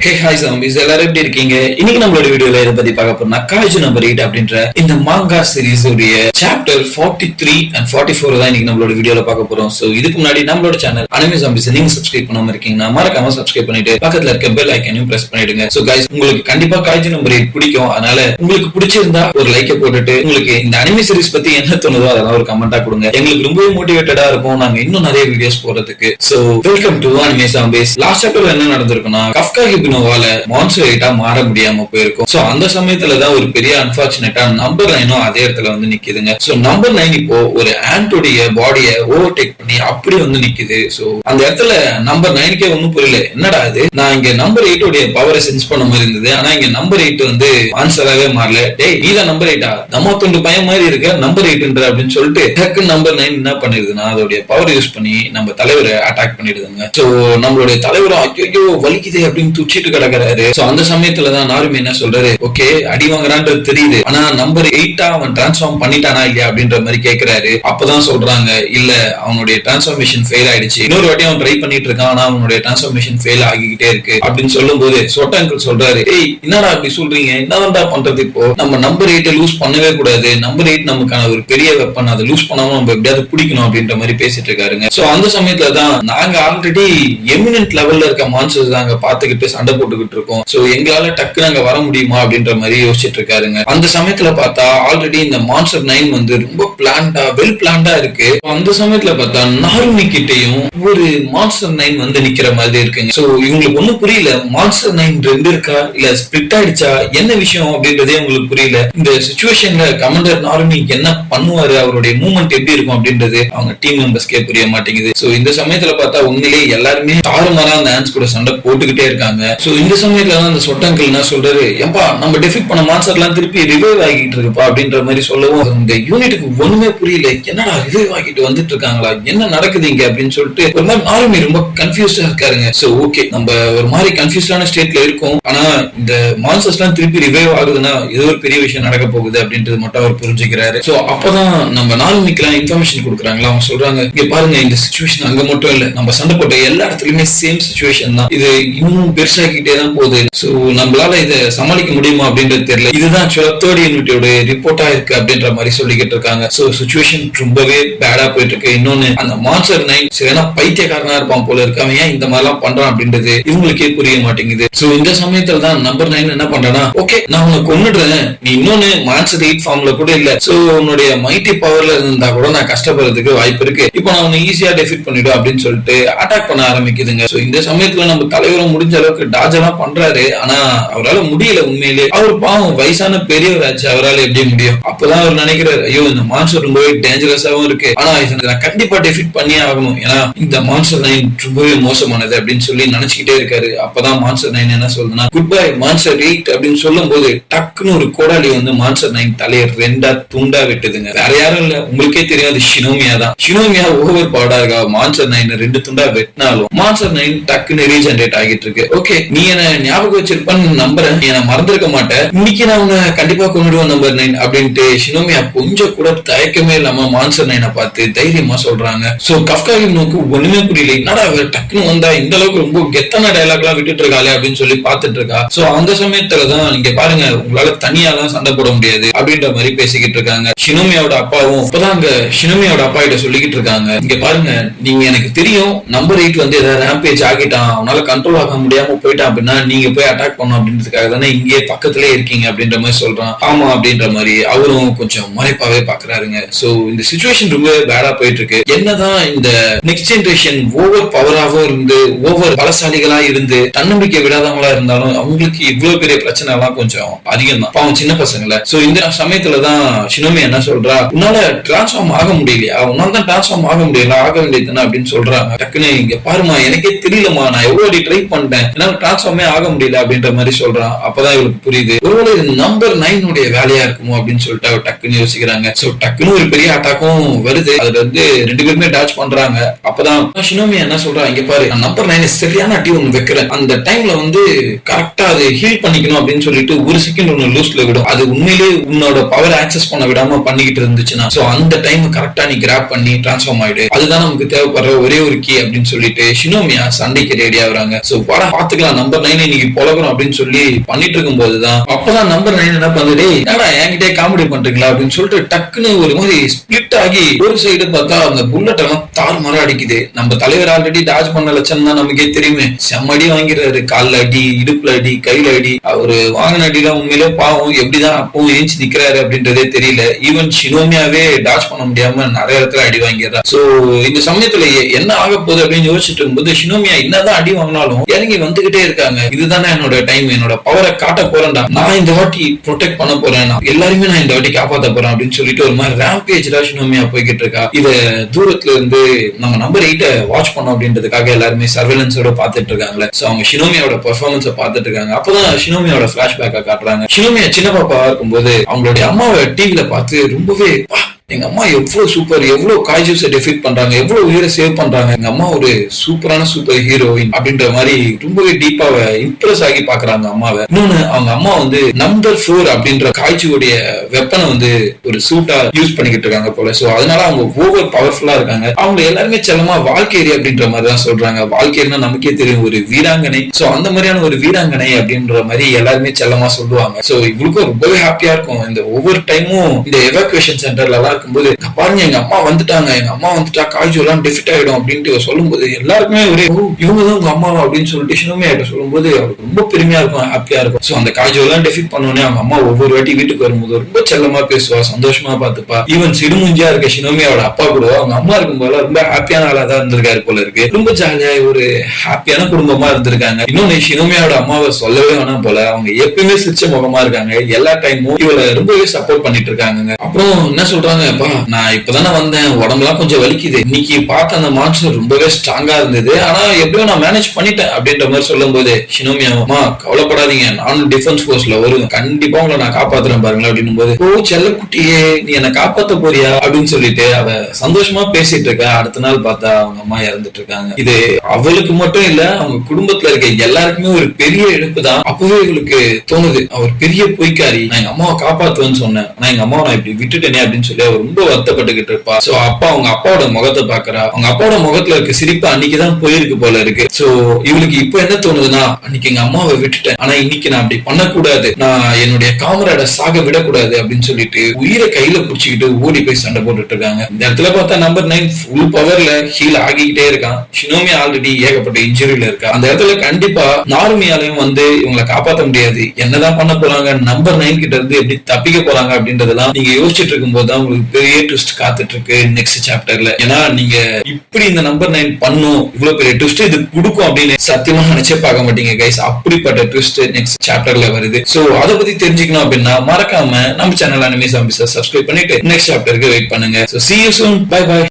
Hey hi zombies எல்லாரும் எப்படி இருக்கீங்க? இன்னைக்கு நம்மளோட வீடியோல இத பத்தி பார்க்க போறோம்னா காய்ஜு நம்பர் 8 அப்படின்ற இந்த மாங்கா சீரிஸ் உடைய சாப்டர் 43 and 44 தான் இன்னைக்கு நம்மளோட வீடியோல பார்க்க போறோம். சோ இதுக்கு முன்னாடி நம்மளோட சேனல் அனிமே zombies நீங்க சப்ஸ்கிரைப் பண்ணாம இருக்கீங்கன்னா மறக்காம சப்ஸ்கிரைப் பண்ணிட்டு பக்கத்துல இருக்க பெல் ஐகானையும் பிரஸ் பண்ணிடுங்க. சோ गाइस உங்களுக்கு கண்டிப்பா காய்ஜு நம்பர் 8 பிடிக்கும். அதனால உங்களுக்கு பிடிச்சிருந்தா ஒரு லைக்க போட்டுட்டு உங்களுக்கு இந்த அனிமே சீரிஸ் பத்தி என்ன தோணுதோ அதெல்லாம் ஒரு கமெண்டா கொடுங்க. எங்களுக்கு ரொம்பவே மோட்டிவேட்டடா இருக்கும் நாங்க இன்னும் நிறைய வீடியோஸ் போறதுக்கு. So welcome to anime zombies. Last சாப்டர்ல என்ன நடந்திருக்குன்னா கஃப்கா ஹிப்னோவால மான்ஸ்டர் 8 மாற முடியாம போயிருக்கும். சோ அந்த சமயத்துல தான் ஒரு பெரிய அன்பார்ச்சுனேட்டா நம்பர் 9 அதே இடத்துல வந்து நிக்குதுங்க. சோ நம்பர் 9 இப்போ ஒரு ஆண்டோடைய பாடிய ஓவர்டேக் பண்ணி அப்படி வந்து நிக்குது. சோ அந்த இடத்துல நம்பர் 9க்கே ஒன்னும் புரியல, என்னடா இது, நான் இங்க நம்பர் 8 உடைய பவரை சென்ஸ் பண்ண மாதிரி இருந்தது, ஆனா இங்க நம்பர் 8 வந்து ஆன்சராகவே மாறல. டேய் நீதான் நம்பர் 8 தம்மாத்தொண்டு பையன் மாதிரி இருக்க நம்பர் 8 அப்படின்னு சொல்லிட்டு டக்கு நம்பர் 9 என்ன பண்ணிருதுன்னா அதோடைய பவர் யூஸ் பண்ணி நம்ம தலைவரை அட்டாக் பண்ணிடுதுங்க. சோ நம்மளுடைய தலைவரை ஐயோ வலிக்குது அப்படின்னு துச்சிட்டு கிடக்குறாரு. சோ அந்த சமயத்துலதான் நாருமே என்ன சொல்றாரு, ஓகே அடி வாங்குறான்றது தெரியுது, ஆனா நம்பர் 8 அவன் டிரான்ஸ்ஃபார்ம் பண்ணிட்டானா இல்லையா அப்படின்ற மாதிரி கேக்குறாரு. அப்பதான் சொல்றாங்க இல்ல அவனுடைய டிரான்ஸ்ஃபார்மேஷன் ஃபெயில் ஆயிடுச்சு, இன்னொரு வாட்டி அவன் ட்ரை பண்ணிட்டு இருக்கான், ஆனா அவனுடைய டிரான்ஸ்ஃபார்மேஷன் ஃபெயில் ஆகிக்கிட்டே இருக்கு அப்படின்னு சொல்லும் போது சொட்ட அங்கிள் சொல்றாரு, ஏய் என்னடா அப்படி சொல்றீங்க, என்னதான்டா பண்றது, இப்போ நம்ம நம்பர் 8 லூஸ் பண்ணவே கூடாது, நம்பர் 8 நமக்கான ஒரு பெரிய வெப்பன், அதை லூஸ் பண்ணாம நம்ம எப்படியாவது பிடிக்கணும் அப்படின்ற மாதிரி பேசிட்டு இருக்காருங்க. சோ அந்த சமயத்துலதான் நாங்க ஆல்ரெடி எமினன்ட் லெவல்ல இருக்க மான்ஸ்டர்ஸ் தாங்க பாத்துக்கிட்டு சண்டை போட்டுக்கிட்டு இருக்கோம். சோ எங்களால டக்குனு அங்க வர முடியுமா அப்படின்ற மாதிரி யோசிச்சுட்டு இருக்காருங்க. அந்த சமயத்துல பார்த்தா ஆல்ரெடி இந்த மான்ஸ்டர் 9 வந்து ரொம்ப பிளான்டா வெல் பிளான்டா இருக்கு. அந்த சமயத்துல பார்த்தா நாருமி கிட்டையும் ஒரு மான்ஸ்டர் 9 வந்து நிக்கிற மாதிரி இருக்குங்க. சோ இவங்களுக்கு ஒண்ணும் புரியல, மான்ஸ்டர் 9 ரெண்டு இருக்கா இல்ல ஸ்பிளிட் ஆயிடுச்சா என்ன விஷயம் அப்படின்றதே உங்களுக்கு புரியல. இந்த சிச்சுவேஷன்ல கமாண்டர் நாருமி என்ன பண்ணுவாரு, அவருடைய மூவ்மெண்ட் எப்படி இருக்கும் அப்படின்றது அவங்க டீம் மெம்பர்ஸ்க்கே புரிய மாட்டேங்குது. சோ இந்த சமயத்துல பார்த்தா உண்மையிலேயே எல்லாருமே தாறுமாறா அந்த ஆன்ஸ் கூட சண்டை போட்டுக்கிட்டே இருக்காங்க. சோ இந்த சமயத்துல தான் அந்த சொட்டங்கள் என்ன சொல்றாரு, ஏம்பா நம்ம டெஃபிட் பண்ண மான்ஸ்டர் எல்லாம் திருப்பி ரிவைவ் ஆகிட்டு இருக்குப்பா அப்படின்ற மாதிரி சொல்லவும் இந்த யூனிட்டுக்கு ஒண்ணுமே புரியல, என்னடா ரிவைவ் ஆகிட்டு வந்துட்டு இருக்காங்களா, என்ன நடக்குது இங்க அப்படின்னு சொல்லிட்டு ஒரு மாதிரி நாருமே ரொம்ப கன்ஃபியூஸ்டா இருக்காருங்க. சோ ஓகே நம்ம ஒரு மாதிரி கன்ஃபியூஸ்டான ஸ்டேட்ல இருக்கோம், ஆனா இந்த மான்ஸ்டர்ஸ் எல்லாம் திருப்பி ரிவைவ் ஆகுதுன்னா ஏதோ ஒரு பெரிய விஷயம் நடக்க போகுது அப்படின்றது மட்டும் அவர் புரிஞ்சுக்கிறாரு. சோ அப்பதான் நம்ம நாருமிக்கெல்லாம் இன்ஃபர்மேஷன் கொடுக்குறாங்களா, அவங்க சொல்றாங்க இங்க பாருங்க இந்த சிச்சுவேஷன் அங்க மட்டும் இல்ல, நம்ம சண்டை போட்ட எல்லா இடத்துலயுமே சேம் சிச்சுவேஷன் தான், இது இன்னும் பெருசாகிட்டே தான் போகுது, சோ நம்மளால இதை சமாளிக்க முடியுமா அப்படின்றது தெரியல, இதுதான் தேர்ட் யூனிட்டோட ரிப்போர்ட்டா இருக்கு அப்படின்ற மாதிரி சொல்லிக்கிட்டு இருக்காங்க. சோ சிச்சுவேஷன் ரொம்பவே பேடா போயிட்டு இருக்கு. இன்னொன்னு அந்த மான்ஸ்டர் 9 சரியான பைத்தியக்காரனா இருப்பான் போல இருக்கு, அவன் ஏன் இந்த மாதிரி எல்லாம் பண்றான் அப்படின்றது இவங்களுக்கே புரிய மாட்டேங்குது. சோ இந்த சமயத்துல தான் நம்பர் 9 என்ன பண்றானா, ஓகே நான் உனக்கு கொன்னுடுறேன், நீ இன்னொன்னு மான்ஸ்டர் 8 ஃபார்ம்ல கூட இல்ல, சோ உன்னுடைய மைட்டி பவர்ல இருந்தா கூட நான் கஷ்டப்படுறதுக்கு வாய்ப்பு இருக்கு, இப்போ நான் உன்னை ஈஸியா டெஃபிட் பண்ணிடும் அப்படின்னு சொல்லிட்டு அட்டாக் பண்ண ஆரம்பிக்குதுங்க. சோ இந்த சமயத்துல நம்ம தலைவரும் முடிஞ்ச அளவுக்கு டாஜ் எல்லாம் பண்றாரு, ஆனா அவரால் முடியல. உண்மையிலே அவர் பாவம் வயசான பெரியவராச்சு, அவரால் எப்படி முடியும். அப்பதான் அவர் நினைக்கிறாரு, ஐயோ இந்த மான்ஸ்டர் ரொம்பவே டேஞ்சரஸாவும் இருக்கு, ஆனா இதை நான் கண்டிப்பா டெஃபிட் பண்ணியே ஆகணும், ஏன்னா இந்த மான்ஸ்டர் 9 ரொம்பவே மோசமானது அப்படின்னு சொல்லி நினைச்சுக்கிட்டே இருக்காரு. அப்பதான் மான்ஸ்டர் 9 என்ன சொல்லுதுன்னா, குட் பை மான்ஸ்டர் 8 அப்படின்னு சொல்லும் போது டக்குன்னு ஒரு கோடாலி வந்து மான்ஸ்டர் 9 தலையை ரெண்டா துண்டா வெட்டுதுங்க. வேற யாரும் இல்ல, உங்களுக்கே தெரியும் அது ஷினோமியா தான். ஷினோமியா ஓவர் பவர்டா இருக்கா, மான்ஸ்டர் 9 ரெண்டு துண்டா வெட்டினாலும் மான்ஸ்டர் 9 டக்குன்னு ரீஜெனரேட் ஆகிட்டு இருக்கு. ஓகே நீ என்ன ஞாபகம் வச்சிருப்பன்னு நம்புறேன், நீ என்ன மறந்துருக்க மாட்டேன், இன்னைக்கு நான் உன்னை கண்டிப்பா கொண்டுடுவேன் நம்பர் 9 அப்படின்ட்டு ஷினோமியா கொஞ்சம் கூட தயக்கமே இல்லாம மான்ஸ்டர் 9 பார்த்து தைரியமா சொல்றாங்க. சோ கஃப்கா ஹிப்னோக்கு ஒண்ணுமே புரியல, என்னடா டக்குன்னு வந்தா இந்த அளவுக்கு ரொம்ப கெத்தான டயலாக் எல்லாம் விட்டுட்டு இருக்காளே அப்படின்னு சொல்லி பாத்துட்டு இருக்கா. சோ அந்த சமயத்துலதான் இங்க பாருங்க உங்களால தனியா தான் சண்டை போட முடியாது அப்படின்ற மாதிரி பேசிக்கிட்டு இருக்காங்க. ஷினோமியாவோட அப்பாவும் அப்பதான் அங்க ஷினோமியாவோட அப்பா கிட்ட சொல்லிக்கிட்டு இருக்காங்க, இங்க பாருங்க நீங்க எனக்கு தெரியும் நம்பர் 8 வந்து ஏதாவது ரேம்பேஜ் ஆகிட்டான், அவனால கண்ட்ரோல் ஆக முடியாம போயிட்டான் அப்படின்னா நீங்க போய் அட்டாக் பண்ணும் அப்படின்றதுக்காக தானே இங்கே பக்கத்திலே இருக்கீங்க அப்படின்ற மாதிரி சொல்றான். ஆமா அப்படின்ற மாதிரி அவரும் கொஞ்சம் மறைப்பாவே பாக்குறாருங்க. சோ இந்த சிச்சுவேஷன் ரொம்ப பேடா போயிட்டு இருக்கு. என்னதான் இந்த நெக்ஸ்ட் ஜெனரேஷன் ஓவர் பவராவும் இருந்து ஓவர் பலசாலிகளா இருந்து தன்னம்பிக்கை விடாதவங்களா இருந்தாலும் அவங்களுக்கு இவ்வளவு பெரிய பிரச்சனை எல்லாம் கொஞ்சம் அதிகம் தான், பாவம் சின்ன பசங்கள. சோ இந்த சமயத்துலதான் ஷினோமி என்ன சொல்றா, உன்னால டிரான்ஸ்ஃபார்ம் ஆக முடியலையா, உன்னால தான் டிரான்ஸ்ஃபார்ம் ஆக முடியல, ஆக வேண்டியது அப்படின்னு சொல்றாங்க. டக்குன்னு இங்க பாருமா எனக்கே தெரியலமா, நான் எவ்வளவு ட்ரை பண்ணிட்டேன், என்னால டிரான்ஸ்ஃபார்மே ஆக முடியல அப்படின்ற மாதிரி சொல்றான். அப்பதான் இவருக்கு புரியுது ஒருவேளை நம்பர் 9 உடைய வேலையா இருக்குமோ அப்படின்னு சொல்லிட்டு அவர் டக்குன்னு யோசிக்கிறாங்க. சோ டக்குன்னு ஒரு பெரிய அட்டாக்கும் வருது, அதுல வந்து ரெண்டு பேருமே டாச் பண்றாங்க. அப்பதான் ஷினோமி என்ன சொல்றா, இங்க பாரு நான் நம்பர் 9 சரியான அடி ஒண்ணு வைக்கிறேன், அந்த டைம்ல வந்து கரெக்டா அது ஹீல் பண்ணிக்கணும் அப்படின்னு சொல்லிட்டு ஒரு செகண்ட் ஒண்ணு லூஸ்ல விடும், அது உண்மையிலேயே உன்னோட பவர் ஆக்சஸ் பண்ண விடாம பண்ணிக்கிட்டு இருந்துச்சுன்னா சோ அந்த டைம் கரெக்டா நீ கிராப் பண்ணி டிரான்ஸ்ஃபார்ம் ஆயிடு, அதுதான் நமக்கு தேவைப்படுற ஒரே ஒரு கீ அப்படின்னு சொல்லிட்டு ஷினோமியா சண்டைக்கு ரெடி ஆகுறாங்க. சோ படம் பாத்துக்கலாம் நம்பர் 9 இன்னைக்கு பொழக்கணும் அப்படின்னு சொல்லி பண்ணிட்டு இருக்கும் போதுதான் அப்பதான் நம்பர் 9 என்ன பண்ணுது, என்னடா என்கிட்டே காமெடி பண்றீங்களா அப்படின்னு சொல்லிட்டு டக்குன்னு ஒரு மாதிரி ஸ்பிளிட் ஆகி ஒரு சைடு பார்த்தா அந்த புல்லட் எல்லாம் தாறுமாறா அடிக்குது. நம்ம தலைவர் ஆல்ரெடி டாஜ் பண்ண லட்சம் தான் நமக்கே தெரியுமே. செம்மடி வாங்கிறாரு, கால்ல அடி, இடுப்புல அடி, கையில அடி. அவரு வாங்கின அடிலாம் உண்மையிலே பாவம் எப்படிதான் அப்பவும் ஏஞ்சி நிக்கிறாரு அப்படின்றதே தெரியல. ஈவன் ஷினோமியாவே டாஜ் பண்ண முடியாம நிறைய இடத்துல அடி வாங்கிறா. சோ இந்த சமயத்துல என்ன ஆக போகுது அப்படின்னு யோசிச்சுட்டு இருக்கும்போது ஷினோமியா என்னதான் அடி வாங்கினாலும் இறங்கி வந்துகிட்டே இருக்காங்க. இதுதானே என்னோட டைம், என்னோட பவரை காட்ட போறேன்டா, நான் இந்த வாட்டி ப்ரொடெக்ட் பண்ண போறேன், எல்லாருமே நான் இந்த வாட்டி காப்பாத்த போறேன் அப்படின்னு சொல்லிட்டு ஒரு மாதிரி ரேம்பேஜ்ல ஷினோமியா போய்கிட்டு இருக்கா. இத தூரத்துல இருந்து நம்ம நம்பர் 8 வாட்ச் பண்ணோம் அப்படின்றதுக்காக எல்லாருமே சர்வேலன்ஸோட பாத்துட்டு இருக்காங்க. சோ அவங்க ஷினோமியாவோட பெர்ஃபார்மன்ஸை பாத்துட்டு இருக்காங்க. அப்பதான் ஷினோமியாவோட பிளாஷ்பேக்கை காட்டுறாங்க. ஷினோமியா சின்ன பாப்பாவா இருக்கும்போது அவங்களுடைய அம்மாவை டிவில பார்த்து ரொம்பவே எங்க அம்மா எவ்வளவு சூப்பர், எவ்வளவு காய்ஜூஸை டெஃபீட் பண்றாங்க, எவ்வளவு உயிரை சேவ் பண்றாங்க, எங்க அம்மா ஒரு சூப்பரான சூப்பர் ஹீரோயின் அப்படின்ற மாதிரி ரொம்பவே டீப்பாவ இம்ப்ரெஸ் ஆகி பாக்குறாங்க அம்மாவை. இன்னொன்னு அவங்க அம்மா வந்து நம்பர் 4 அப்படின்ற காய்ச்சியோடைய வெப்பனை வந்து ஒரு சூட்டா யூஸ் பண்ணிக்கிட்டு இருக்காங்க போல. சோ அதனால அவங்க ஓவர் பவர்ஃபுல்லா இருக்காங்க. அவங்க எல்லாருமே செல்லமா வாழ்க்கேரி அப்படின்ற மாதிரி தான் சொல்றாங்க. வாழ்க்கைன்னா நமக்கே தெரியும், ஒரு வீராங்கனை. சோ அந்த மாதிரியான ஒரு வீராங்கனை அப்படின்ற மாதிரி எல்லாருமே செல்லமா சொல்லுவாங்க. சோ இவளுக்கும் ரொம்பவே ஹாப்பியா இருக்கும். இந்த ஒவ்வொரு டைமும் இந்த எவாக்குவேஷன் சென்டர்ல எல்லாம் இருக்கும்போது பாருங்க எங்க அம்மா வந்துட்டாங்க, எங்க அம்மா வந்துட்டா காய்ஜு எல்லாம் டெஃபிட் ஆயிடும் அப்படின்ட்டு சொல்லும் போது எல்லாருக்குமே ஒரே இவங்கதான் உங்க அம்மாவா அப்படின்னு சொல்லிட்டு ஷினோமியா கிட்ட சொல்லும் போது அவருக்கு ரொம்ப பெருமையா இருக்கும், ஹாப்பியா இருக்கும். சோ அந்த காய்ஜு எல்லாம் டெஃபிட் பண்ணோன்னே அவங்க அம்மா ஒவ்வொரு வாட்டி வீட்டுக்கு வரும்போது ரொம்ப செல்லமா பேசுவா, சந்தோஷமா பாத்துப்பா. ஈவன் சிடுமுஞ்சியா இருக்க ஷினோமியாவோட அப்பா கூட அவங்க அம்மா இருக்கும்போது ரொம்ப ஹாப்பியான ஆளா தான் இருந்திருக்காரு போல இருக்கு. ரொம்ப ஜாலியா ஒரு ஹாப்பியான குடும்பமா இருந்திருக்காங்க. இன்னொன்னு ஷினோமியாவோட அம்மாவை சொல்லவே வேணாம் போல, அவங்க எப்பயுமே சிரிச்ச முகமா இருக்காங்க. எல்லா டைமும் இவளை ரொம்பவே சப்போர்ட் பண்ணிட்டு இருக்காங்க. அப்புறம் என்ன சொல்றாங்க, நான் இப்பதானே வந்தேன், உடம்புலாம் கொஞ்சம் வலிக்குது, இன்னைக்கு பார்த்த அந்த மான்ஸ்டர் ரொம்பவே ஸ்ட்ராங்கா இருந்தது, ஆனா எப்படியோ நான் மேனேஜ் பண்ணிட்டேன் அப்படின்ற மாதிரி சொல்லும் போது ஷினோமியாமா கவலைப்படாதீங்க, நானும் டிஃபென்ஸ் போர்ஸ்ல வருவேன், கண்டிப்பா உங்களை நான் காப்பாத்துறேன் பாருங்களேன் அப்படின்னும் போது, ஓ செல்லக்குட்டியே நீ என்ன காப்பாத்த போறியா அப்படின்னு சொல்லிட்டு அவ சந்தோஷமா பேசிட்டு இருக்கா. அடுத்த நாள் பார்த்தா அவங்க அம்மா இறந்துட்டு இருக்காங்க. இது அவளுக்கு மட்டும் இல்ல, அவங்க குடும்பத்துல இருக்க எல்லாருக்குமே ஒரு பெரிய இழப்பு தான். அப்பவே இவளுக்கு தோணுது, அவர் பெரிய பொய்க்காரி, நான் எங்க அம்மாவை காப்பாத்துவேன்னு சொன்னேன், ஆனா எங்க அம்மாவை நான் இப்படி விட்டுட்டேனே அப்படின்னு சொல்லி அவர் ரொம்ப வருத்தப்பட்டுக்கிட்டு இருப்பா. சோ அப்பா அவங்க அப்பாவோட முகத்தை பாக்குறா. அவங்க அப்பாவோட முகத்துல இருக்க சிரிப்பு அன்னைக்குதான் போயிருக்கு போல இருக்கு. சோ இவளுக்கு இப்ப என்ன தோணுதுன்னா, அன்னைக்கு எங்க அம்மாவை விட்டுட்டேன், ஆனா இன்னைக்கு நான் அப்படி பண்ணக்கூடாது, நான் என்னுடைய காமராட சாக விடக்கூடாது அப்படின்னு சொல்லிட்டு உயிரை கையில புடிச்சுக்கிட்டு ஓடி போய் சண்டை போட்டுட்டு இருக்காங்க. இந்த இடத்துல பார்த்தா நம்பர் 9 ஃபுல் பவர்ல ஹீல் ஆகிக்கிட்டே இருக்கான். ஷினோமியா ஆல்ரெடி ஏகப்பட்ட இன்ஜுரியில இருக்கா. அந்த இடத்துல கண்டிப்பா நார்மியாலையும் வந்து இவங்களை காப்பாற்ற முடியாது. என்னதான் பண்ண போறாங்க, நம்பர் 9 கிட்ட இருந்து எப்படி தப்பிக்க போறாங்க அப்படின்றதெல்லாம் நீங்க யோசிச்சுட்டு இருக்கும் போதுதான் உங்களுக்கு பெரிய ட்விஸ்ட் காத்துட்டு இருக்கு நெக்ஸ்ட் சாப்டர்ல. ஏன்னா நீங்க இப்படி இந்த நம்பர் 9 பண்ணும், இவ்வளவு பெரிய ட்விஸ்ட் இது கொடுக்கும் அப்படின்னு சத்தியமா நினைச்சே பார்க்க மாட்டீங்க கைஸ். அப்படிப்பட்ட ட்விஸ்ட் நெக்ஸ்ட் சாப்டர்ல வருது. சோ அதை பத்தி தெரிஞ்சுக்கணும் அப்படின்னா மறக்காம நம்ம சேனல் அனிமி ஜாம்பிஸை சப்ஸ்கிரைப் பண்ணிட்டு நெக்ஸ்ட் சாப்டருக்கு வெயிட் பண்ணுங்க. So see you soon. Bye bye.